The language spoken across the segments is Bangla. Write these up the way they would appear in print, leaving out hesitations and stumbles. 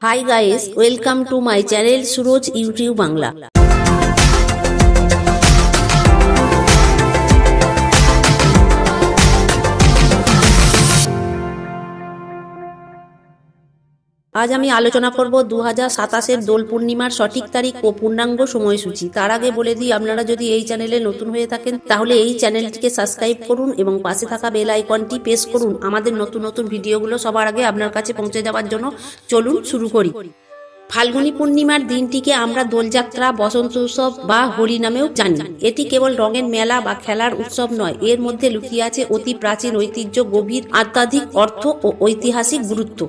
Hi guys, welcome to my channel Suroj YouTube Bangla. আজ আমি আলোচনা করব 2027 দোল পূর্ণিমার সঠিক তারিখ ও পূর্ণাঙ্গ সময়সূচি। তার আগে বলে দিই, আপনারা যদি এই চ্যানেলে নতুন হয়ে থাকেন তাহলে এই চ্যানেলটিকে সাবস্ক্রাইব করুন এবং পাশে থাকা বেল আইকনটি প্রেস করুন আমাদের নতুন নতুন ভিডিওগুলো সবার আগে আপনার কাছে পৌঁছে যাওয়ার জন্য। চলুন শুরু করি। ফাল্গুনী পূর্ণিমার দিনটিকে আমরা দোলযাত্রা, বসন্ত উৎসব বা হোলি নামেও জানি। এটি কেবল রঙের মেলা বা খেলার উৎসব নয়, এর মধ্যে লুকিয়ে আছে অতি প্রাচীন ঐতিহ্য, গভীর আধ্যাত্মিক অর্থ ও ঐতিহাসিক গুরুত্ব।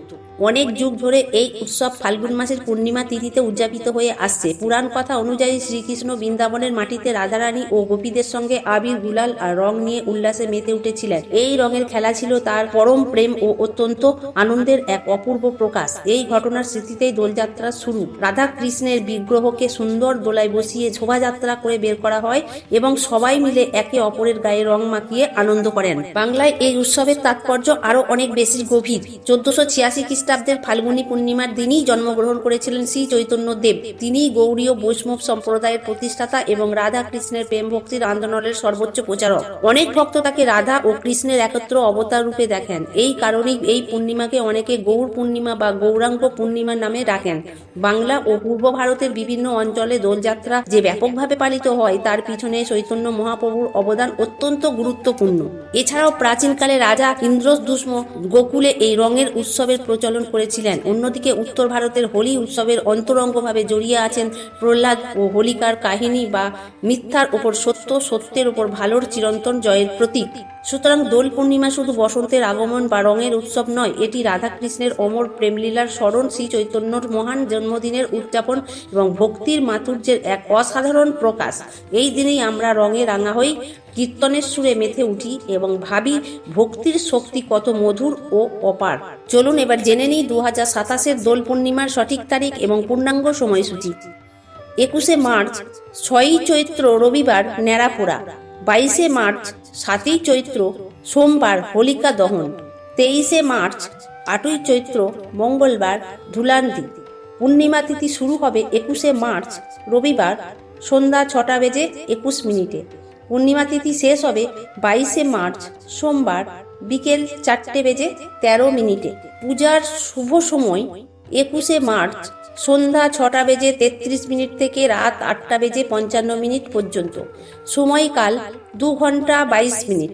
অনেক যুগ ধরে এই উৎসব ফাল্গুন মাসের পূর্ণিমা তিথিতে উদযাপিত হয়ে আসছে। পুরাণ কথা অনুযায়ী শ্রীকৃষ্ণ বৃন্দাবনের মাটিতে রাধারানী ও গোপীদের সঙ্গে আবির, গুলাল আর রং নিয়ে উল্লাসে মেতে উঠেছিলেন। এই রঙের খেলা ছিল তার পরম প্রেম ও অত্যন্ত আনন্দের এক অপূর্ব প্রকাশ। এই ঘটনার স্মৃতিতেই দোলযাত্রার শুরু। রাধা কৃষ্ণের বিগ্রহকে সুন্দর দোলায় বসিয়ে শোভাযাত্রা করে বের করা হয় এবং সবাই মিলে একে অপরের গায়ে রং মাখিয়ে আনন্দ করেন। বাংলায় এই উৎসবের তাৎপর্য আরো অনেক বেশি গভীর। 1486 খ্রিস্টাব্দের ফাল্গুনী পূর্ণিমার দিনই জন্মগ্রহণ করেছিলেন শ্রী চৈতন্য দেব। তিনি গৌড়ীয় বৈষ্ণব সম্প্রদায়ের প্রতিষ্ঠাতা এবং রাধা কৃষ্ণের প্রেম ভক্তির আন্দোলনের সর্বোচ্চ প্রচারক। অনেক ভক্ত তাকে রাধা ও কৃষ্ণের একত্র অবতার রূপে দেখেন। এই কারণেই এই পূর্ণিমাকে অনেকে গৌর পূর্ণিমা বা গৌরাঙ্গ পূর্ণিমা নামে ডাকেন। বাংলা ও পূর্ব ভারতের বিভিন্ন অঞ্চলে দোলযাত্রা যে ব্যাপকভাবে পালিত হয় তার পিছনে চৈতন্য মহাপ্রভুর অবদান অত্যন্ত গুরুত্বপূর্ণ। এছাড়াও প্রাচীনকালে রাজা ইন্দ্রদুম্ন গোকুলে এই রঙের উৎসবের প্রচলন করেছিলেন। অন্যদিকে উত্তর ভারতের হোলি উৎসবের অন্তরঙ্গভাবে জড়িয়ে আছেন প্রহ্লাদ ও হোলিকার কাহিনী বা মিথ্যার উপর সত্য, সত্যের উপর ভালোর চিরন্তন জয়ের প্রতীক। সুতরাং দোল পূর্ণিমা শুধু বসন্তের আগমন বা রঙের উৎসব নয়, এটি রাধা কৃষ্ণের অমর প্রেমলীলার স্মরণ, শ্রী চৈতন্যর মহান জন্মদিনের উদযাপন এবং ভক্তির মাধুর্যের এক অসাধারণ প্রকাশ। এই দিনেই আমরা রঙে রাঙা হই, কীর্তনের সুরে মেতে উঠি এবং ভাবি ভক্তির শক্তি কত মধুর ও অপার। চলুন এবার জেনে নিই 2027 দোল পূর্ণিমার সঠিক তারিখ এবং পূর্ণাঙ্গ সময়সূচি। 21 মার্চ 6ই চৈত্র রবিবার ন্যাড়াপোড়া, 22 মার্চ 7ই চৈত্র সোমবার হোলিকা দহন, 23 মার্চ 8ই চৈত্র মঙ্গলবার ধুলান্তি। পূর্ণিমা তিথি শুরু হবে 21 মার্চ রবিবার সন্ধ্যা 6টা বেজে 21 মিনিটে। পূর্ণিমা তিথি শেষ হবে 22 মার্চ সোমবার বিকেল 4টে বেজে 13 মিনিটে। পূজার শুভ সময় 21 মার্চ সন্ধ্যা 6টা বেজে 33 মিনিট থেকে রাত 8টা বেজে 55 মিনিট পর্যন্ত। সময়কাল 2 ঘন্টা 22 মিনিট।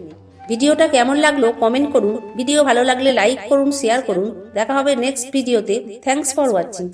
ভিডিওটা কেমন লাগলো কমেন্ট করুন। ভিডিও ভালো লাগলে লাইক করুন, শেয়ার করুন। দেখা হবে নেক্সট ভিডিওতে। Thanks for watching.